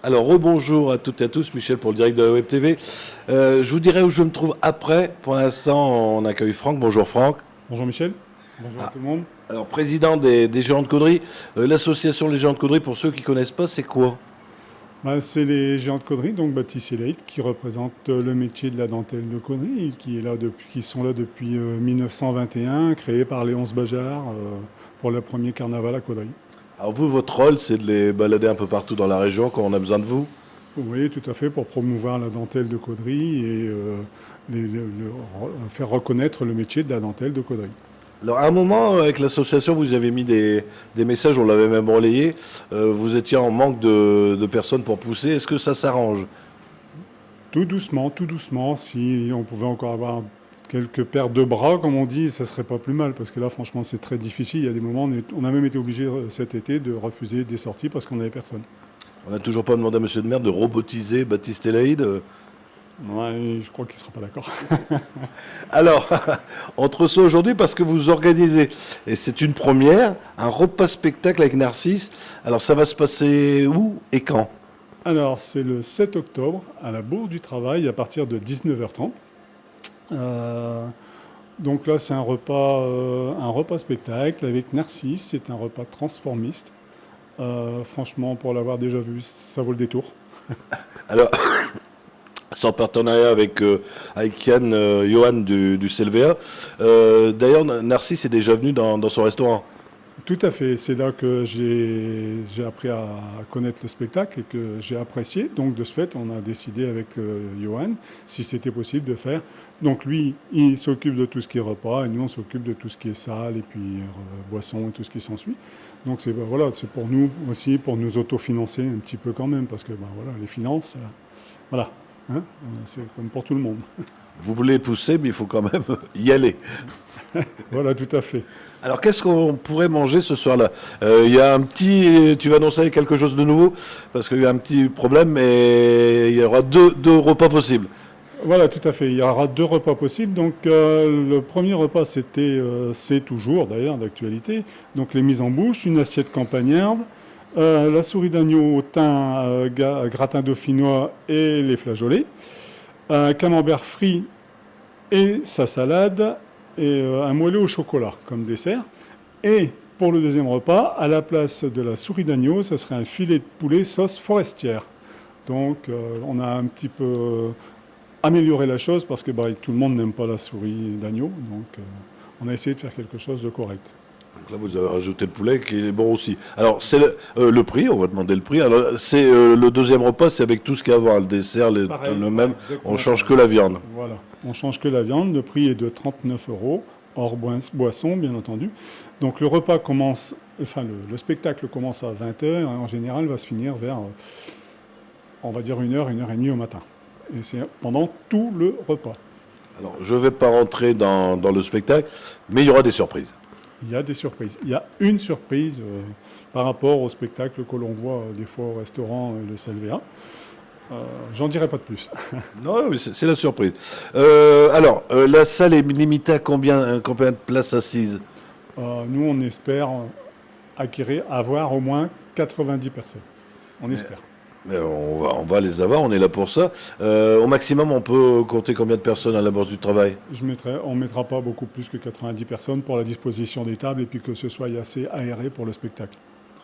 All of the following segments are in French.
Alors, rebonjour à toutes et à tous, Michel pour le direct de la Web TV. Je vous dirai où je me trouve après. Pour l'instant, on accueille Franck. Bonjour Franck. Bonjour Michel, bonjour à Ah, tout le monde. alors, président des Géants de Caudry. L'association Les Géants de Caudry, pour ceux qui ne connaissent pas, c'est quoi? C'est les géants de Caudry, donc Baptiste et Laït, qui représentent le métier de la dentelle de Caudry, et qui sont là depuis 1921, créés par Léonce Bajard pour le premier carnaval à Caudry. Alors vous, votre rôle, c'est de les balader un peu partout dans la région quand on a besoin de vous? Oui, tout à fait, pour promouvoir la dentelle de Caudry et faire reconnaître le métier de la dentelle de Caudry. Alors, à un moment, avec l'association, vous avez mis des messages, on l'avait même relayé. Vous étiez en manque de personnes pour pousser. Est-ce que ça s'arrange? Tout doucement, si on pouvait encore avoir quelques paires de bras, comme on dit, ça serait pas plus mal, parce que là, franchement, c'est très difficile. Il y a des moments, on a même été obligé cet été de refuser des sorties parce qu'on n'avait personne. On n'a toujours pas demandé à Monsieur le maire de robotiser Baptiste Elaïde. Ouais, je crois qu'il sera pas d'accord. Alors, entre ça aujourd'hui, parce que vous organisez, et c'est une première, un repas spectacle avec Narcisse. Alors, ça va se passer où et quand? Alors, c'est le 7 octobre, à la Bourse du Travail, à partir de 19h30. Donc là, c'est un repas spectacle avec Narcisse. C'est un repas transformiste. Franchement, pour l'avoir déjà vu, ça vaut le détour. Alors, c'est en partenariat avec Yann Johan du CLVA. D'ailleurs, Narcisse est déjà venu dans son restaurant. Tout à fait. C'est là que j'ai appris à connaître le spectacle et que j'ai apprécié. Donc, de ce fait, on a décidé avec Johan si c'était possible de faire. Donc, lui, il s'occupe de tout ce qui est repas et nous, on s'occupe de tout ce qui est salle et puis boisson et tout ce qui s'ensuit. Donc, voilà, c'est pour nous aussi, pour nous autofinancer un petit peu quand même, parce que voilà, les finances, voilà, hein, c'est comme pour tout le monde. Vous voulez pousser, mais il faut quand même y aller. Voilà, tout à fait. Alors, qu'est-ce qu'on pourrait manger ce soir-là? Il y a un petit... Tu vas annoncer quelque chose de nouveau? Parce qu'il y a un petit problème, mais il y aura deux repas possibles. Voilà, tout à fait. Il y aura deux repas possibles. Donc, le premier repas, c'est toujours d'ailleurs d'actualité. Donc, les mises en bouche, une assiette campagnarde, la souris d'agneau au thym, gratin dauphinois et les flageolets, un camembert frit et sa salade, et un moelleux au chocolat comme dessert. Et pour le deuxième repas, à la place de la souris d'agneau, ce serait un filet de poulet sauce forestière. Donc, on a un petit peu amélioré la chose parce que tout le monde n'aime pas la souris d'agneau. Donc, on a essayé de faire quelque chose de correct. Donc là, vous avez rajouté le poulet qui est bon aussi. Alors, c'est le prix, on va demander le prix. Alors, c'est le deuxième repas, c'est avec tout ce qu'il y a à voir. Le dessert, Pareil, le même, on change que pareil. la viande. Voilà, on change que la viande. Le prix est de 39 euros, hors boisson, bien entendu. Donc le repas commence, enfin le spectacle commence à 20 heures. En général, va se finir vers, on va dire, 1 heure, 1 heure et demie au matin. Et c'est pendant tout le repas. Alors, je ne vais pas rentrer dans le spectacle, mais il y aura des surprises. Il y a des surprises. Il y a une surprise par rapport au spectacle que l'on voit des fois au restaurant le CLVA. J'en dirai pas de plus. Non, mais c'est la surprise. Alors, la salle est limitée à combien de places assises? Nous, on espère avoir au moins 90 personnes. On espère. Mais on va les avoir, on est là pour ça. Au maximum, on peut compter combien de personnes à la Bourse du Travail? On ne mettra pas beaucoup plus que 90 personnes pour la disposition des tables et puis que ce soit assez aéré pour le spectacle.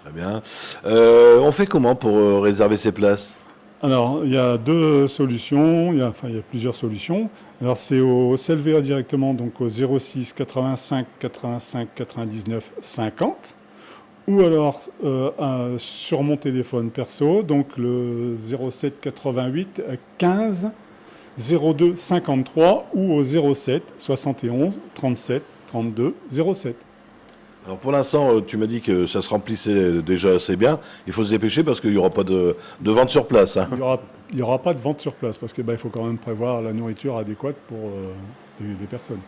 Très bien. On fait comment pour réserver ces places? Alors, il y a deux solutions, il y a plusieurs solutions. Alors, c'est au CLVA directement, donc au 06 85 85 99 50. Ou alors sur mon téléphone perso, donc le 07 88 15 02 53 ou au 07 71 37 32 07. Alors pour l'instant, tu m'as dit que ça se remplissait déjà assez bien. Il faut se dépêcher parce qu'il n'y aura pas de vente sur place. Hein. Il y aura pas de vente sur place parce que il faut quand même prévoir la nourriture adéquate pour les personnes.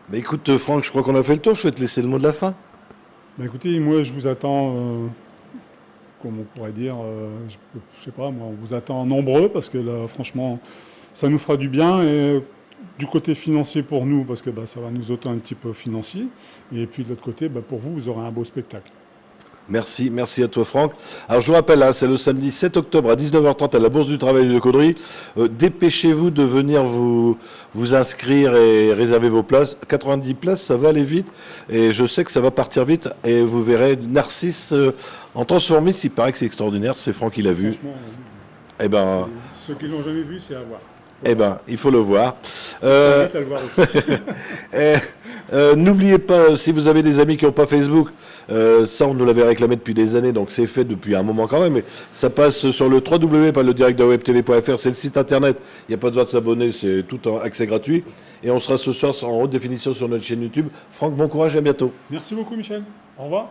Mais écoute Franck, je crois qu'on a fait le tour. Je vais te laisser le mot de la fin. Écoutez, moi je vous attends, comme on pourrait dire, je sais pas, moi, on vous attend nombreux parce que là, franchement, ça nous fera du bien et du côté financier pour nous parce que ça va nous ôter un petit peu financier et puis de l'autre côté, pour vous, vous aurez un beau spectacle. Merci à toi Franck. Alors je vous rappelle, hein, c'est le samedi 7 octobre à 19h30 à la Bourse du Travail de Caudry. Dépêchez-vous de venir vous inscrire et réserver vos places. 90 places, ça va aller vite et je sais que ça va partir vite et vous verrez Narcisse en transformiste, il paraît que c'est extraordinaire, c'est Franck qui l'a vu. Franchement, Eh ben, ceux qui l'ont jamais vu, c'est à voir. eh ben, il faut le voir. J'invite à le voir aussi. N'oubliez pas, si vous avez des amis qui n'ont pas Facebook, ça on nous l'avait réclamé depuis des années, donc c'est fait depuis un moment quand même, mais ça passe sur le www.ledirectdewebtv.fr, c'est le site internet, il n'y a pas besoin de s'abonner, c'est tout en accès gratuit, et on sera ce soir en haute définition sur notre chaîne YouTube. Franck, bon courage et à bientôt. Merci beaucoup Michel. Au revoir.